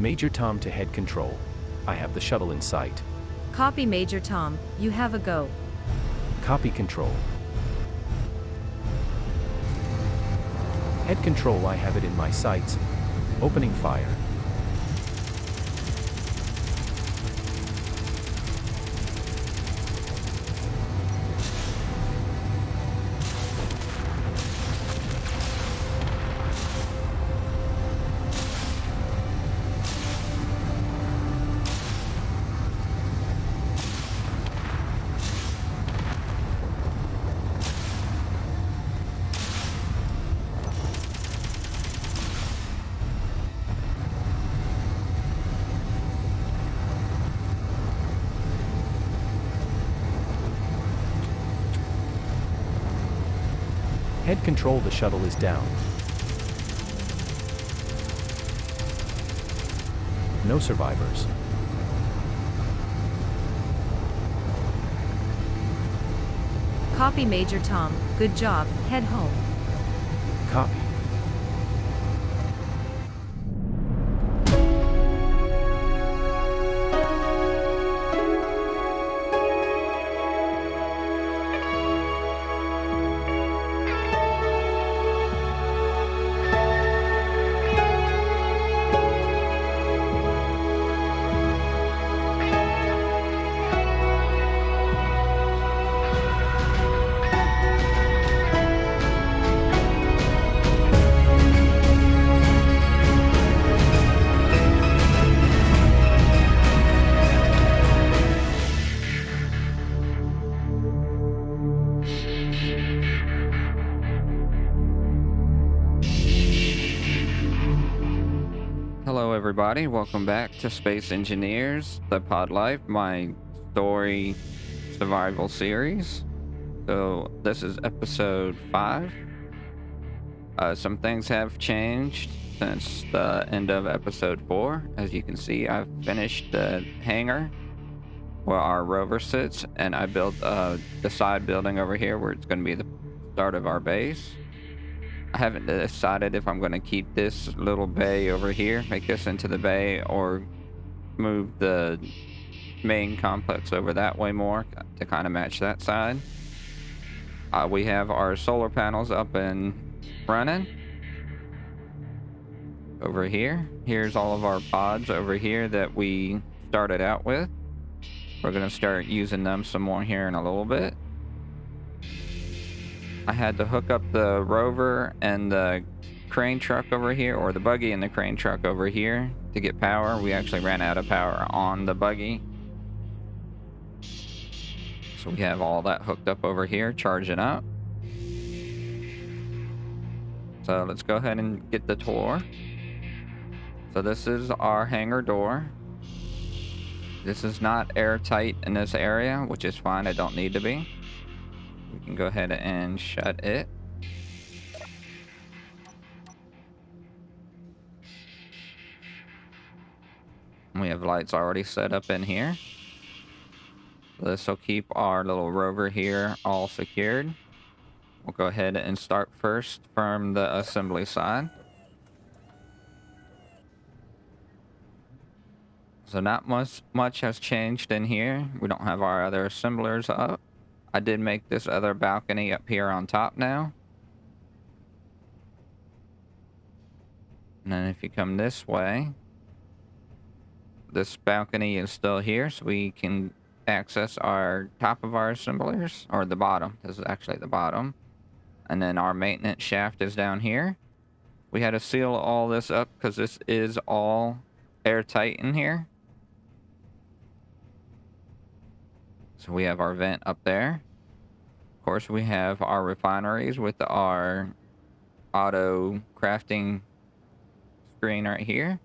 Major Tom to head control. I have the shuttle in sight. Copy, Major Tom. You have a go. Copy control. Head control, I have it in my sights. Opening fire. Head control, the shuttle is down. No survivors. Copy, Major Tom. Good job. Head home. Copy. Hello everybody, welcome back to Space Engineers, the Pod Life, my story survival series. So this is episode 5. Some things have changed since the end of episode 4. As you can see, I've finished the hangar where our rover sits, and I built the side building over here where it's going to be the start of our base. I haven't decided if I'm going to keep this little bay over here, make this into the bay, or move the main complex over that way more to kind of match that side. We have our solar panels up and running over here. Here's all of our pods over here that we started out with. We're going to start using them some more here in a little bit. I had to hook up the rover and the crane truck over here, or the buggy and the crane truck over here to get power. We actually ran out of power on the buggy. So we have all that hooked up over here, charging up. So let's go ahead and get the tour. So this is our hangar door. This is not airtight in this area, which is fine, it don't need to be. We can go ahead and shut it. We have lights already set up in here. This will keep our little rover here all secured. We'll go ahead and start first from the assembly side. So not much has changed in here. We don't have our other assemblers up. I did make this other balcony up here on top now. And then if you come this way, this balcony is still here, so we can access our top of our assemblers, or the bottom. This is actually the bottom. And then our maintenance shaft is down here. We had to seal all this up because this is all airtight in here. So we have our vent up there. Of course, we have our refineries with our auto crafting screen right here.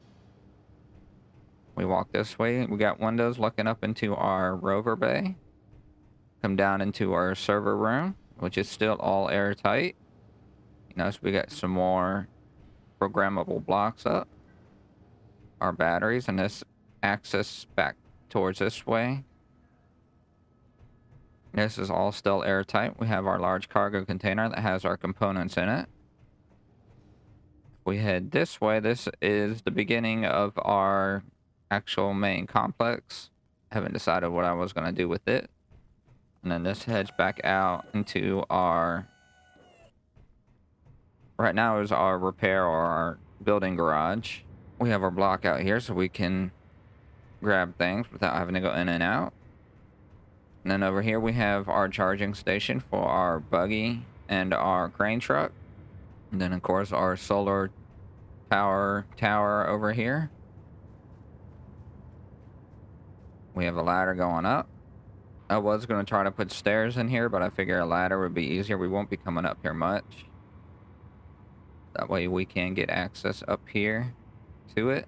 We walk this way. We got windows looking up into our rover bay. Come down into our server room, which is still all airtight. You notice we got some more programmable blocks up. Our batteries, and this access back towards this way. This is all still airtight. We have our large cargo container that has our components in it. We head this way. This is the beginning of our actual main complex. Haven't decided what I was going to do with it. And then this heads back out into our... Right now is our repair or our building garage. We have our block out here so we can grab things without having to go in and out. And then over here we have our charging station for our buggy and our crane truck. And then of course our solar power tower over here. We have a ladder going up. I was going to try to put stairs in here, but I figure a ladder would be easier. We won't be coming up here much. That way we can get access up here to it.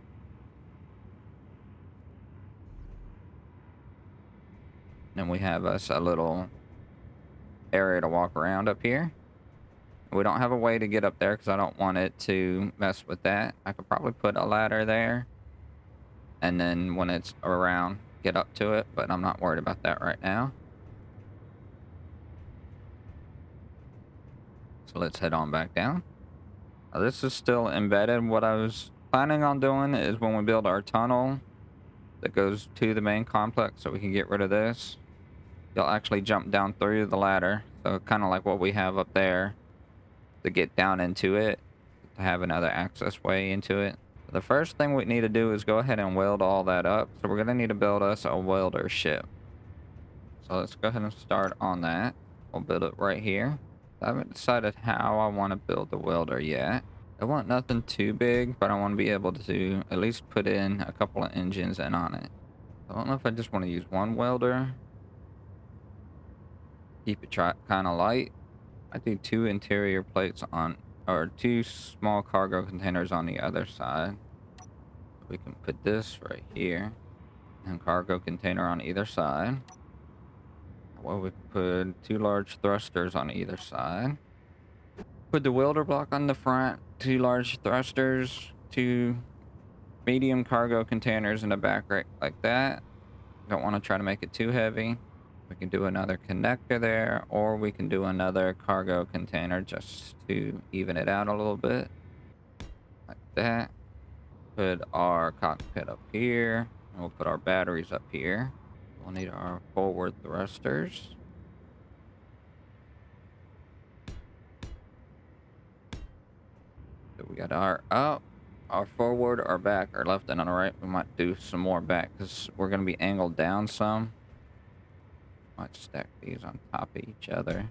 Then we have us a little area to walk around up here. We don't have a way to get up there because I don't want it to mess with that. I could probably put a ladder there. And then when it's around, get up to it. But I'm not worried about that right now. So let's head on back down. Now, this is still embedded. What I was planning on doing is when we build our tunnel that goes to the main complex so we can get rid of this, you'll actually jump down through the ladder. So kind of like what we have up there to get down into it, to have another access way into it. The first thing we need to do is go ahead and weld all that up. So we're going to need to build us a welder ship. So let's go ahead and start on that. We'll build it right here. I haven't decided how I want to build the welder yet. I want nothing too big, but I want to be able to at least put in a couple of engines in on it. I don't know if I just want to use one welder. Keep it kind of light. I do 2 interior plates on, or 2 small cargo containers on the other side. We can put this right here, and cargo container on either side. Well, we put 2 large thrusters on either side. Put the welder block on the front, 2 large thrusters, 2 medium cargo containers in the back right like that. Don't want to try to make it too heavy. We can do another connector there, or we can do another cargo container just to even it out a little bit. Like that. Put our cockpit up here, and we'll put our batteries up here. We'll need our forward thrusters. So we got our up, our forward, our back, our left, and on the right. We might do some more back because we're going to be angled down some. Might stack these on top of each other.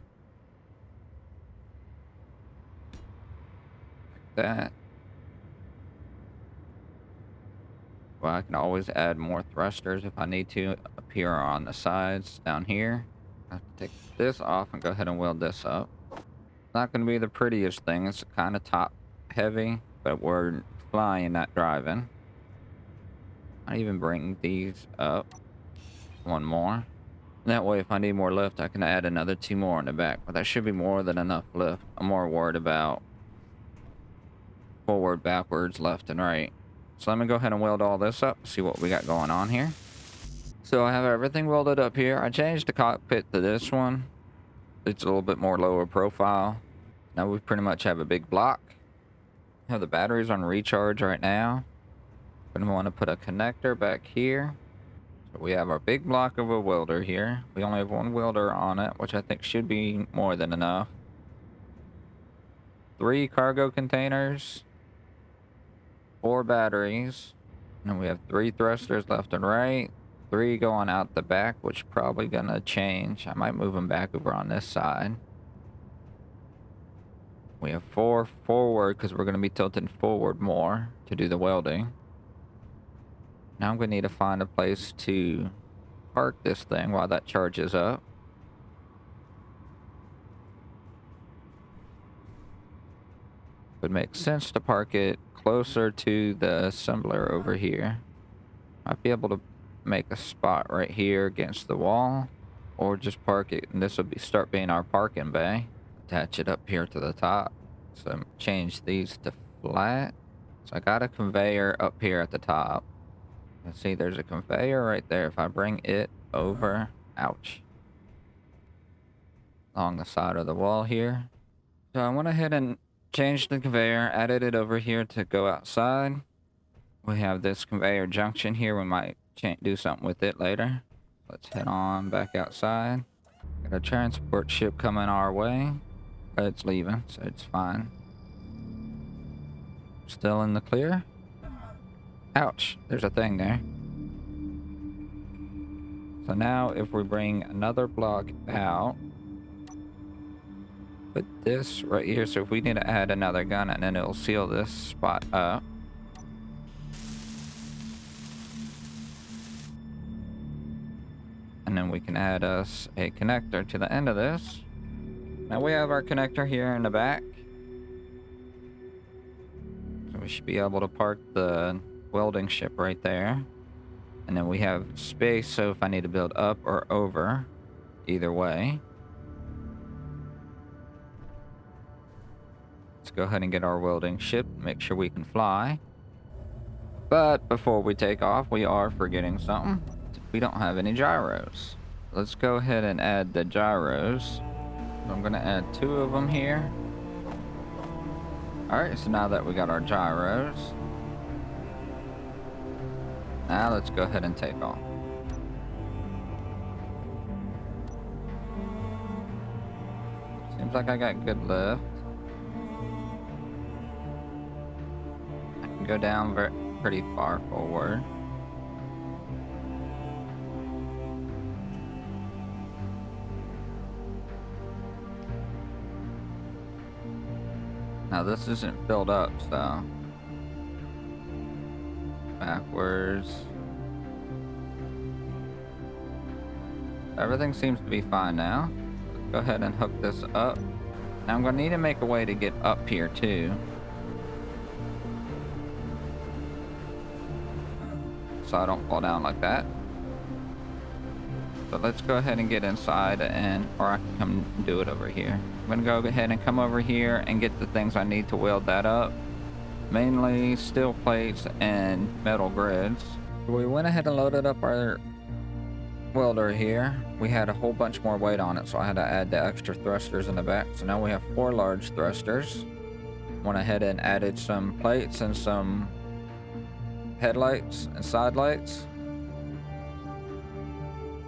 Like that. Well, I can always add more thrusters if I need to up here or on the sides down here. I have to take this off and go ahead and weld this up. It's not going to be the prettiest thing. It's kind of top heavy, but we're flying, not driving. I even bring these up. One more. That way, if I need more lift, I can add another 2 more in the back. But that should be more than enough lift. I'm more worried about forward, backwards, left, and right. So let me go ahead and weld all this up, see what we got going on here. So I have everything welded up here. I changed the cockpit to this one. It's a little bit more lower profile. Now we pretty much have a big block. Have the batteries on recharge right now. We're going to want to put a connector back here. So we have our big block of a welder here. We only have 1 welder on it, which I think should be more than enough. 3 cargo containers. 4 batteries. And then we have 3 thrusters left and right. 3 going out the back, which probably gonna change. I might move them back over on this side. We have 4 forward because we're gonna be tilting forward more to do the welding. Now I'm gonna need to find a place to park this thing while that charges up. Would make sense to park it closer to the assembler over here. Might be able to make a spot right here against the wall, or just park it, and this will start being our parking bay. Attach it up here to the top. So change these to flat. So I got a conveyor up here at the top. Let's see, there's a conveyor right there. If I bring it over, ouch, along the side of the wall here. So I went ahead and changed the conveyor, added it over here to go outside. We have this conveyor junction here. We might do something with it later. Let's head on back outside. Got a transport ship coming our way. But it's leaving, so it's fine. Still in the clear. Ouch, there's a thing there. So now if we bring another block out, put this right here. So if we need to add another gun, and then it'll seal this spot up. And then we can add us a connector to the end of this. Now we have our connector here in the back. So we should be able to park the welding ship right there. And then we have space, so if I need to build up or over, either way. Let's go ahead and get our welding ship, make sure we can fly. But before we take off, we are forgetting something. We don't have any gyros. Let's go ahead and add the gyros. I'm gonna add 2 of them here. Alright, so now that we got our gyros, now let's go ahead and take off. Seems like I got good lift. I can go down pretty far forward. Now this isn't filled up, so backwards. Everything seems to be fine now. Let's go ahead and hook this up. Now I'm gonna need to make a way to get up here too. So I don't fall down like that. So let's go ahead and get inside, or I can come do it over here. I'm gonna go ahead and come over here and get the things I need to weld that up. Mainly steel plates and metal grids. We went ahead and loaded up our welder here. We had a whole bunch more weight on it, so I had to add the extra thrusters in the back. So now we have 4 large thrusters. Went ahead and added some plates and some headlights and side lights.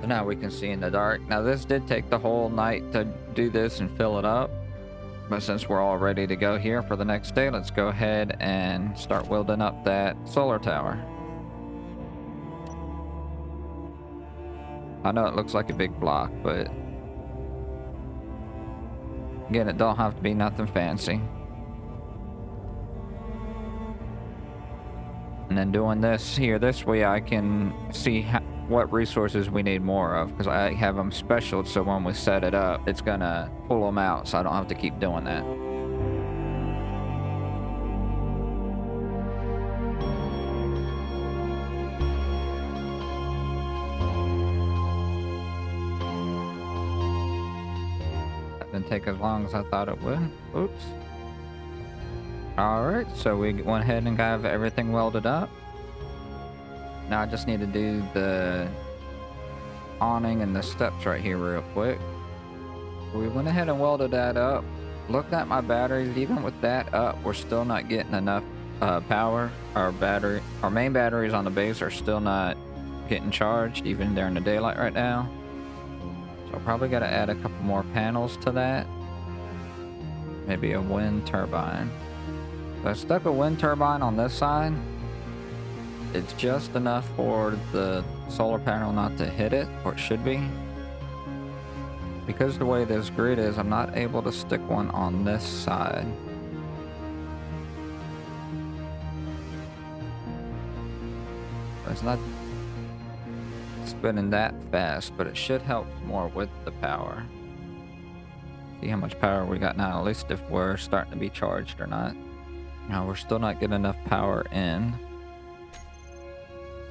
So now we can see in the dark. Now this did take the whole night to do this and fill it up. But since we're all ready to go here for the next day, let's go ahead and start welding up that solar tower. I know it looks like a big block, but again, it don't have to be nothing fancy. And then doing this here, this way I can see what resources we need more of, because I have them special, so when we set it up, it's gonna pull them out, so I don't have to keep doing that. That didn't take as long as I thought it would. Oops. Alright, so we went ahead and got everything welded up. Now I just need to do the awning and the steps right here real quick. We went ahead and welded that up. Looked at my batteries. Even with that up, we're still not getting enough power. Our main batteries on the base are still not getting charged, even during the daylight right now. So I'll probably got to add a couple more panels to that. Maybe a wind turbine. So I stuck a wind turbine on this side. It's just enough for the solar panel not to hit it, or it should be. Because the way this grid is, I'm not able to stick one on this side. It's not spinning that fast, but it should help more with the power. See how much power we got now, at least if we're starting to be charged or not. Now we're still not getting enough power in.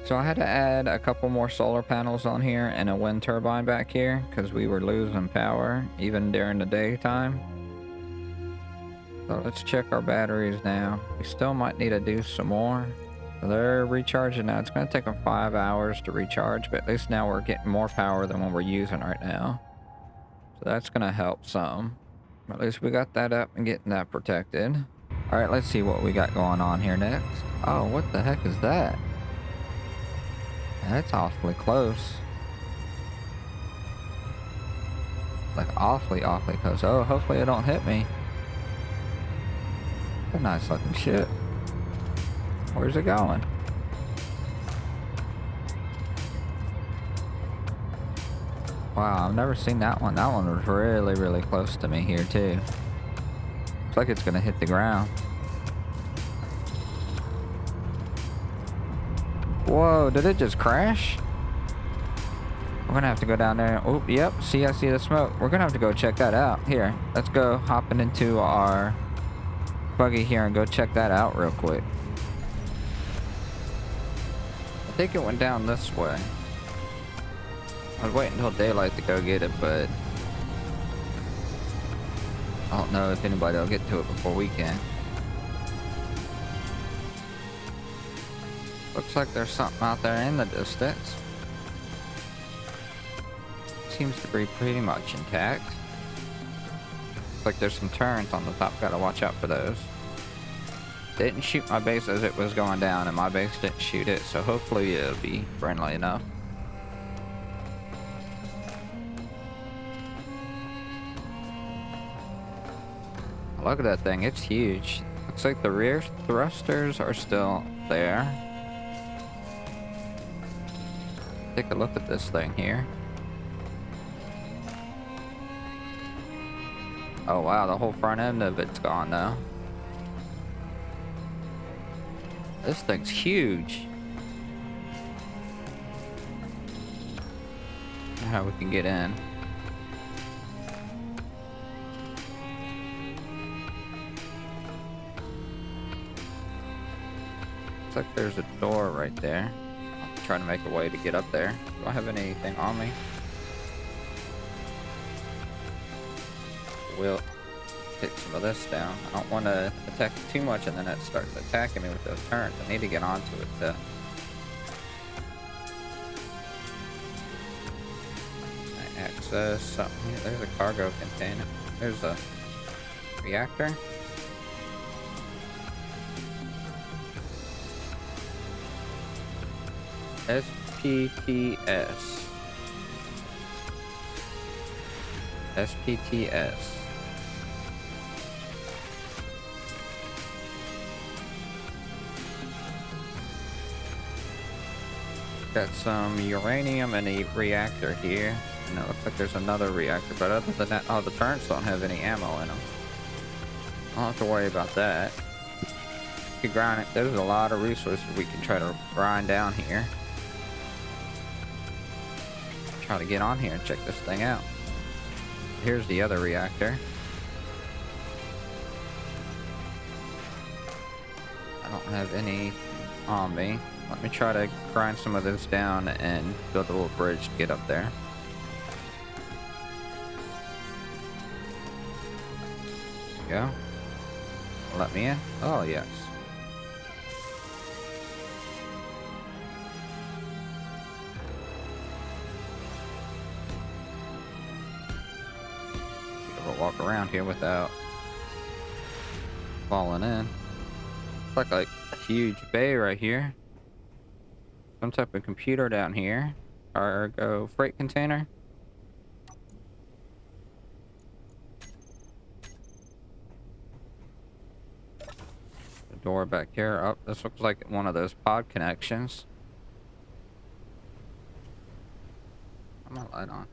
So I had to add a couple more solar panels on here and a wind turbine back here, because we were losing power even during the daytime. So let's check our batteries now. We still might need to do some more. So they're recharging now. It's going to take them 5 hours to recharge, but at least now we're getting more power than what we're using right now. So that's going to help some. At least we got that up and getting that protected. Alright, let's see what we got going on here next. Oh, what the heck is that? That's awfully close. Like awfully close. Oh, hopefully it don't hit me. A nice looking ship. Where's it going? Wow, I've never seen that one. That one was really, really close to me here too. Looks like it's gonna hit the ground. Whoa, did it just crash? We're gonna have to go down there. Oh, yep, see, I see the smoke. We're gonna have to go check that out. Here, let's go hopping into our buggy here and go check that out real quick. I think it went down this way. I was waiting until daylight to go get it, but I don't know if anybody will get to it before we can. Looks like there's something out there in the distance. Seems to be pretty much intact. Looks like there's some turrets on the top. Gotta watch out for those. Didn't shoot my base as it was going down, and my base didn't shoot it, so hopefully it'll be friendly enough. Look at that thing, it's huge. Looks like the rear thrusters are still there. Take a look at this thing here. Oh wow, the whole front end of it's gone now. This thing's huge. I don't know how we can get in. Looks like there's a door right there. I'm trying to make a way to get up there. Do I have anything on me? We'll take some of this down. I don't want to attack it too much and then it starts attacking me with those turrets. I need to get onto it to access something here. There's a cargo container. There's a reactor. SPTS. SPTS. Got some uranium in a reactor here. And it looks like there's another reactor, but other than that, oh, the turrets don't have any ammo in them. I don't have to worry about that. We can grind it. There's a lot of resources we can try to grind down here. Try to get on here and check this thing out. Here's the other reactor. I don't have any on me. Let me try to grind some of this down and build a little bridge to get up there. There we go. Let me in? Oh, yes. Walk around here without falling in. Looks like a huge bay right here. Some type of computer down here. Cargo freight container. The door back here. Oh, this looks like one of those pod connections. I'm gonna light on.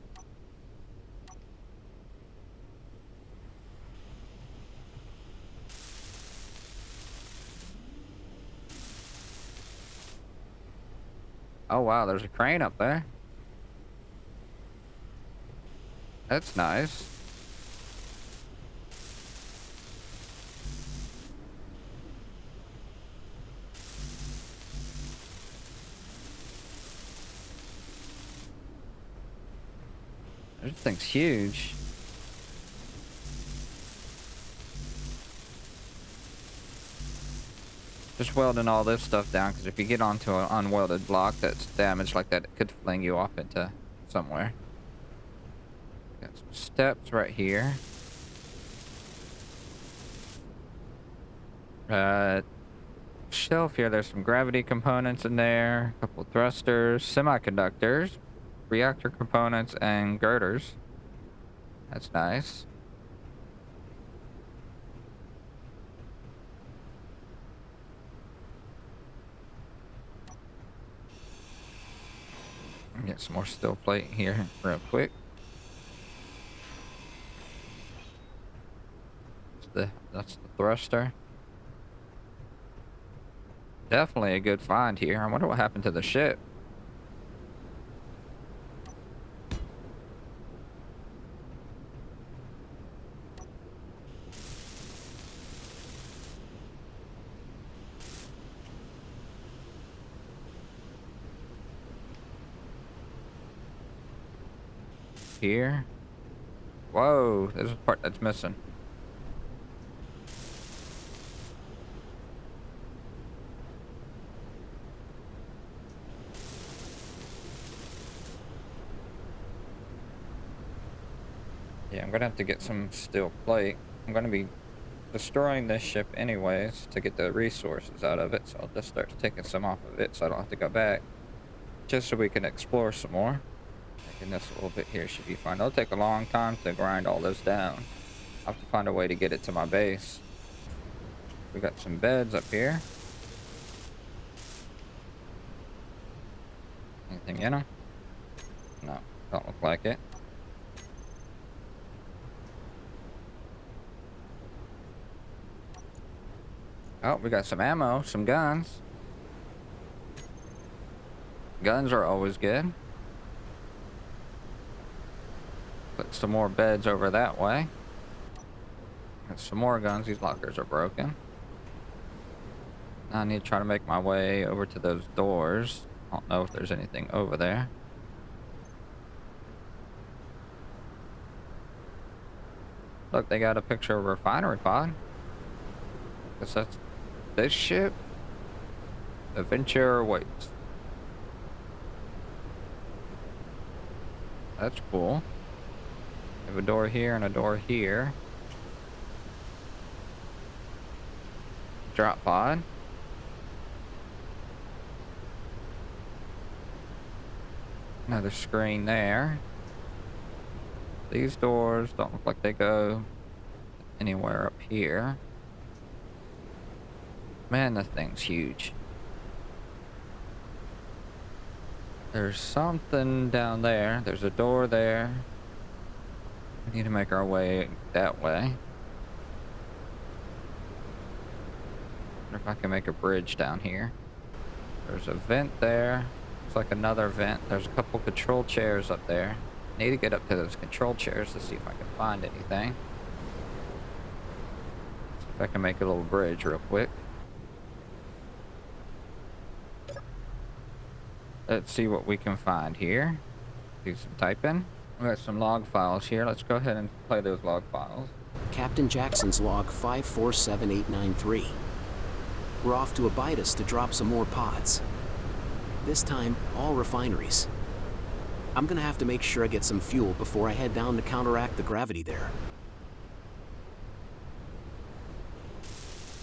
Oh wow, there's a crane up there. That's nice. This thing's huge. Just welding all this stuff down, because if you get onto an unwelded block that's damaged like that, it could fling you off into somewhere. Got some steps right here. Uh, Shelf here. There's some gravity components in there, a couple thrusters, semiconductors, reactor components, and girders. That's nice. Get some more steel plate here real quick. That's the thruster. Definitely a good find here. I wonder what happened to the ship. Here. Whoa, there's a part that's missing. Yeah, I'm gonna have to get some steel plate. I'm gonna be destroying this ship anyways to get the resources out of it, so I'll just start taking some off of it so I don't have to go back. Just so we can explore some more. Making this a little bit here should be fine. It'll take a long time to grind all this down. I'll have to find a way to get it to my base. We got some beds up here. Anything in them? No, don't look like it. Oh, we got some ammo, some guns. Guns are always good. Put some more beds over that way. Got some more guns. These lockers are broken. Now I need to try to make my way over to those doors. I don't know if there's anything over there. Look, they got a picture of a refinery pod. Guess that's this ship. Adventure waits. That's cool. We have a door here and a door here. Drop pod. Another screen there. These doors don't look like they go anywhere up here. Man, this thing's huge. There's something down there. There's a door there. We need to make our way that way. Wonder if I can make a bridge down here. There's a vent there. Looks like another vent. There's a couple control chairs up there. Need to get up to those control chairs to see if I can find anything. See if I can make a little bridge real quick. Let's see what we can find here. Do some typing. We got some log files here. Let's go ahead and play those log files. Captain Jackson's log 547893. We're off to Abitus to drop some more pods. This time, all refineries. I'm gonna have to make sure I get some fuel before I head down to counteract the gravity there.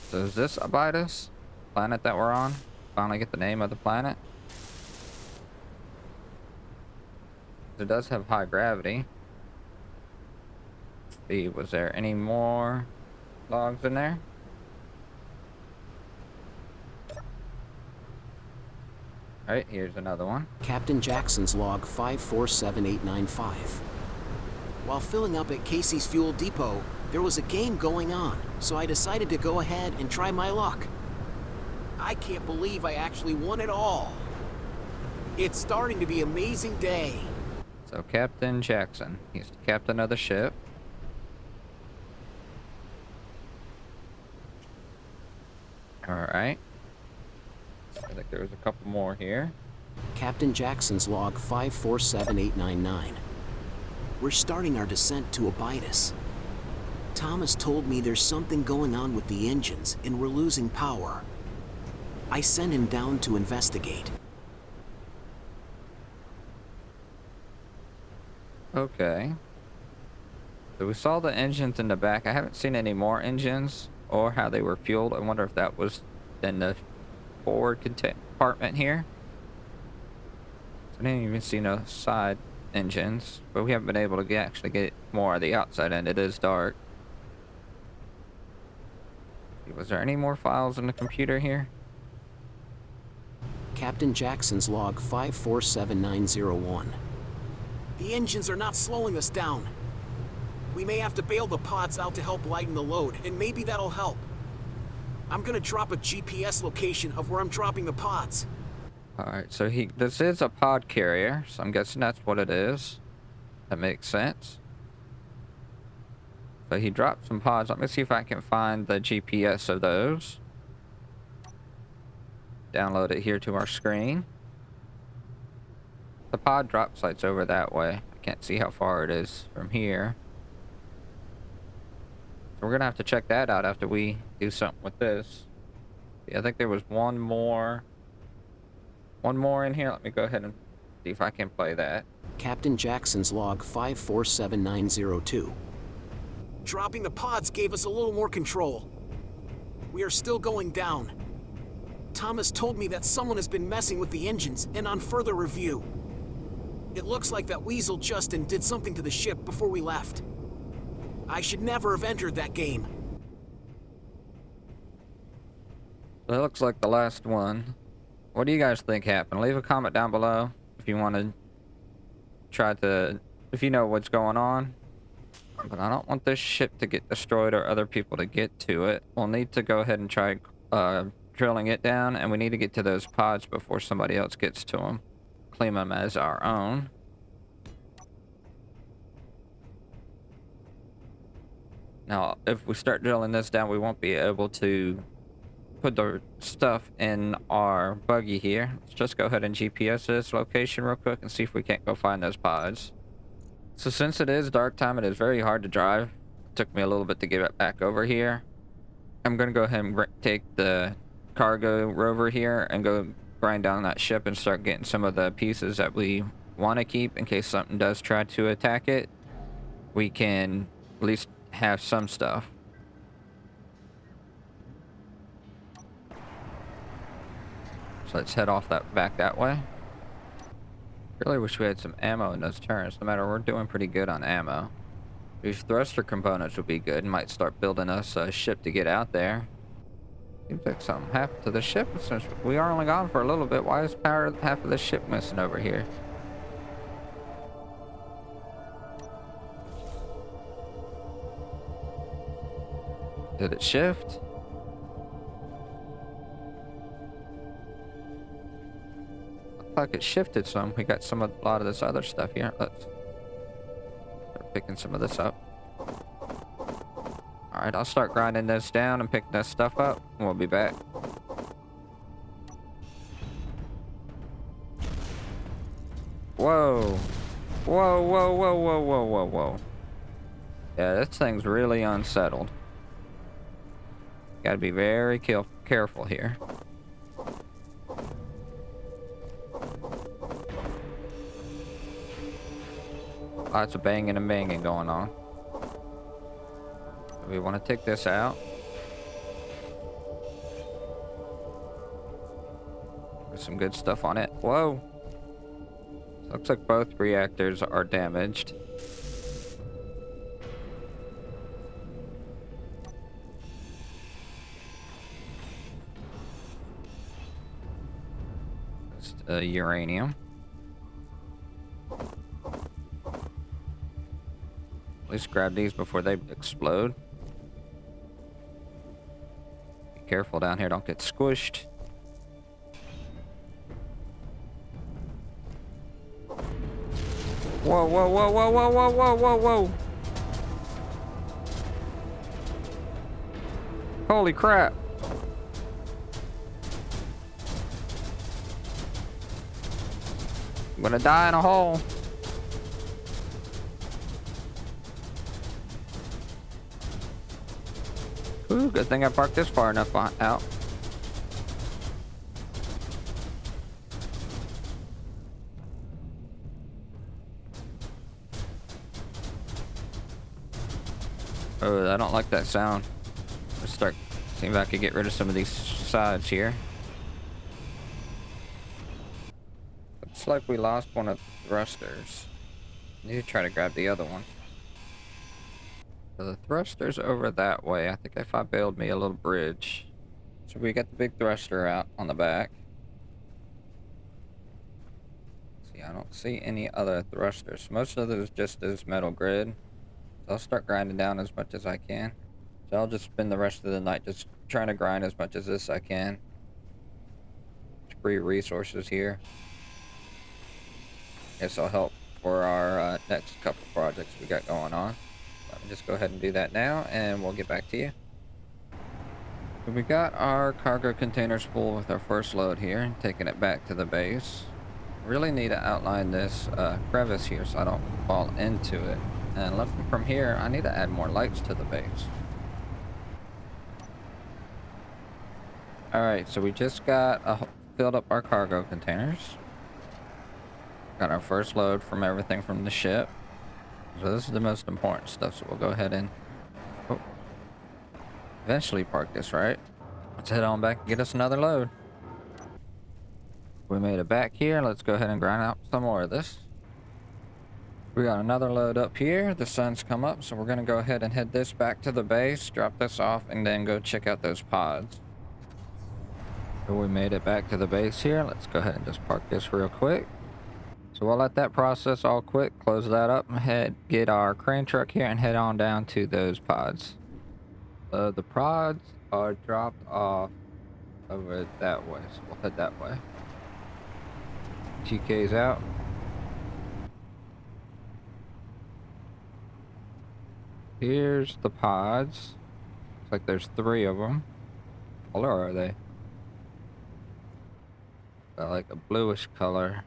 So is this Abitus? Planet that we're on? Finally get the name of the planet. It does have high gravity. Let's see, was there any more logs in there? Alright, here's another one. Captain Jackson's log 547895. While filling up at Casey's fuel depot, there was a game going on, so I decided to go ahead and try my luck. I can't believe I actually won it all. It's starting to be an amazing day. So Captain Jackson, he's the captain of the ship. Alright. I think there was a couple more here. Captain Jackson's log 547899. We're starting our descent to Abitus. Thomas told me there's something going on with the engines and we're losing power. I sent him down to investigate. Okay. So we saw the engines in the back. I haven't seen any more engines or how they were fueled. I wonder if that was in the forward compartment here. So I didn't even see no side engines, but we haven't been able to actually get more of the outside end. It is dark. Was there any more files in the computer here? Captain Jackson's log 547901. The engines are not slowing us down. We may have to bail the pods out to help lighten the load, and maybe that'll help. I'm gonna drop a GPS location of where I'm dropping the pods. Alright, so this is a pod carrier, so I'm guessing that's what it is. That makes sense. So he dropped some pods. Let me see if I can find the GPS of those. Download it here to our screen. The pod drop site's over that way. I can't see how far it is from here. So we're gonna have to check that out after we do something with this. Yeah, I think there was one more in here. Let me go ahead and see if I can play that. Captain Jackson's log 547902. Dropping the pods gave us a little more control. We are still going down. Thomas told me that someone has been messing with the engines, and on further review, it looks like that weasel Justin did something to the ship before we left. I should never have entered that game. That looks like the last one. What do you guys think happened? Leave a comment down below if you want to if you know what's going on. But I don't want this ship to get destroyed or other people to get to it. We'll need to go ahead and try drilling it down, and we need to get to those pods before somebody else gets to them. Claim them as our own. Now, if we start drilling this down, we won't be able to put the stuff in our buggy here. Let's just go ahead and GPS this location real quick and see if we can't go find those pods. So since it is dark time, it is very hard to drive. It took me a little bit to get it back over here. I'm going to go ahead and take the cargo rover here and go grind down that ship and start getting some of the pieces that we want to keep in case something does try to attack it. We can at least have some stuff. So let's head off back that way. Really wish we had some ammo in those turns. No matter, we're doing pretty good on ammo. These thruster components would be good and might start building us a ship to get out there. Seems like something happened to the ship since we are only gone for a little bit. Why is half of the ship missing over here? Did it shift? Like it shifted some. We got a lot of this other stuff here. Let's start picking some of this up. Alright, I'll start grinding this down and picking this stuff up, and we'll be back. Whoa. Whoa, whoa, whoa, whoa, whoa, whoa, whoa. Yeah, this thing's really unsettled. Gotta be very careful here. Lots of banging and banging going on. We want to take this out. There's some good stuff on it. Whoa! Looks like both reactors are damaged. It's uranium. At least grab these before they explode. Be careful down here, don't get squished. Whoa, whoa, whoa, whoa, whoa, whoa, whoa, whoa, whoa. Holy crap. I'm gonna die in a hole. Ooh, good thing I parked this far enough out. Oh, I don't like that sound. Let's start, see if I can get rid of some of these sides here. Looks like we lost one of the thrusters. Need to try to grab the other one. So the thruster's over that way. I think if I build me a little bridge. So we got the big thruster out on the back. See, I don't see any other thrusters. Most of those just this metal grid. So I'll start grinding down as much as I can. So I'll just spend the rest of the night just trying to grind as much as this I can. Free resources here. Guess I'll help for our next couple projects we got going on. Let me just go ahead and do that now, and we'll get back to you. So we got our cargo containers full with our first load here, taking it back to the base. Really need to outline this crevice here so I don't fall into it. And looking from here, I need to add more lights to the base. Alright, so we just got filled up our cargo containers. Got our first load from everything from the ship. So this is the most important stuff, so we'll go ahead and eventually park this, right? Let's head on back and get us another load. We made it back here. Let's go ahead and grind out some more of this. We got another load up here. The sun's come up, so we're going to go ahead and head this back to the base, drop this off, and then go check out those pods. So we made it back to the base here. Let's go ahead and just park this real quick. So we'll let that process all quick, close that up, and get our crane truck here and head on down to those pods. The pods are dropped off over that way, so we'll head that way. TK's out. Here's the pods. Looks like there's 3 of them. What color are they? Got like a bluish color.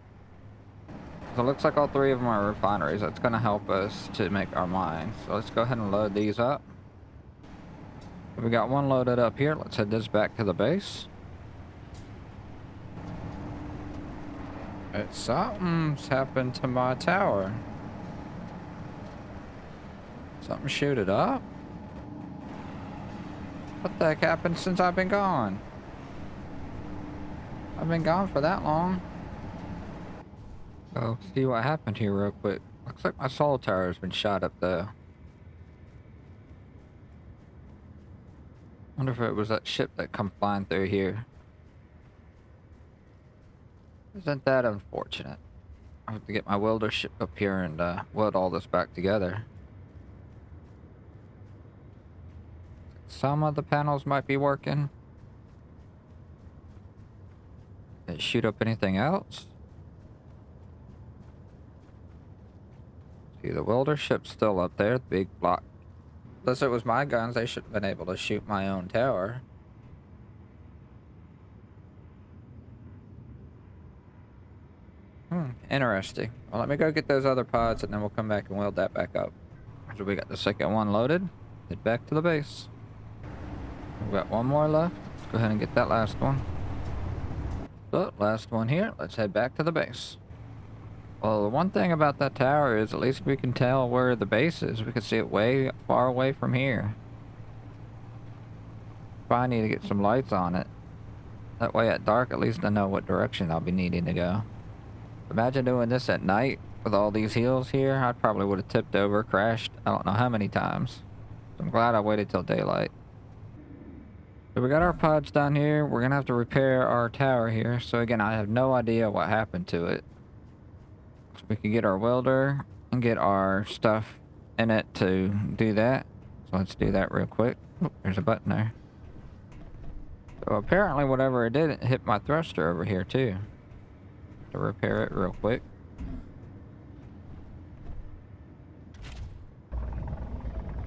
So it looks like all 3 of them are refineries. That's going to help us to make our mines. So let's go ahead and load these up. We got one loaded up here. Let's head this back to the base. Something's happened to my tower. Something shoot it up? What the heck happened since I've been gone? I've been gone for that long. Oh, see what happened here real quick. Looks like my solar tower has been shot up there. Wonder if it was that ship that come flying through here. Isn't that unfortunate? I have to get my welder ship up here and weld all this back together. Some of the panels might be working. Did it shoot up anything else? See, the welder ship's still up there, the big block. Unless it was my guns, they should have been able to shoot my own tower. Interesting. Well, let me go get those other pods and then we'll come back and weld that back up. So we got the second one loaded. Head back to the base. We've got one more left. Let's go ahead and get that last one. So, last one here. Let's head back to the base. Well, the one thing about that tower is at least we can tell where the base is. We can see it way far away from here. Probably need to get some lights on it. That way at dark, at least I know what direction I'll be needing to go. Imagine doing this at night with all these hills here. I probably would have tipped over, crashed, I don't know how many times. So I'm glad I waited till daylight. So we got our pods down here. We're going to have to repair our tower here. So again, I have no idea what happened to it. So we can get our welder and get our stuff in it to do that. So let's do that real quick. Oh, there's a button there. So apparently whatever it did, it hit my thruster over here too. To repair it real quick.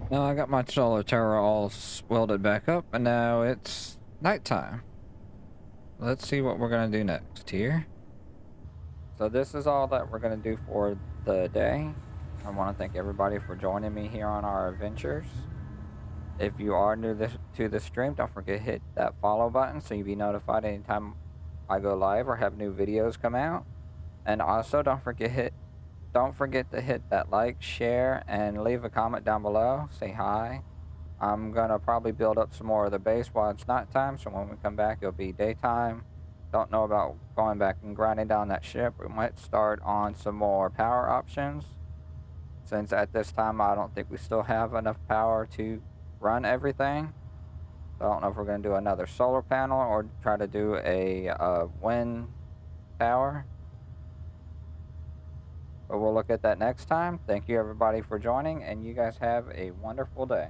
Now I got my solar tower all welded back up, and now it's nighttime. Let's see what we're gonna do next here. So this is all that we're gonna do for the day. I want to thank everybody for joining me here on our adventures. If you are new to the stream, don't forget to hit that follow button so you'll be notified anytime I go live or have new videos come out. And also don't forget to hit that like, share, and leave a comment down below. Say hi. I'm gonna probably build up some more of the base while it's nighttime, so when we come back it'll be daytime. Don't know about going back and grinding down that ship. We might start on some more power options, since at this time I don't think we still have enough power to run everything. So I don't know if we're gonna do another solar panel or try to do a wind tower. But we'll look at that next time. Thank you everybody for joining, and you guys have a wonderful day.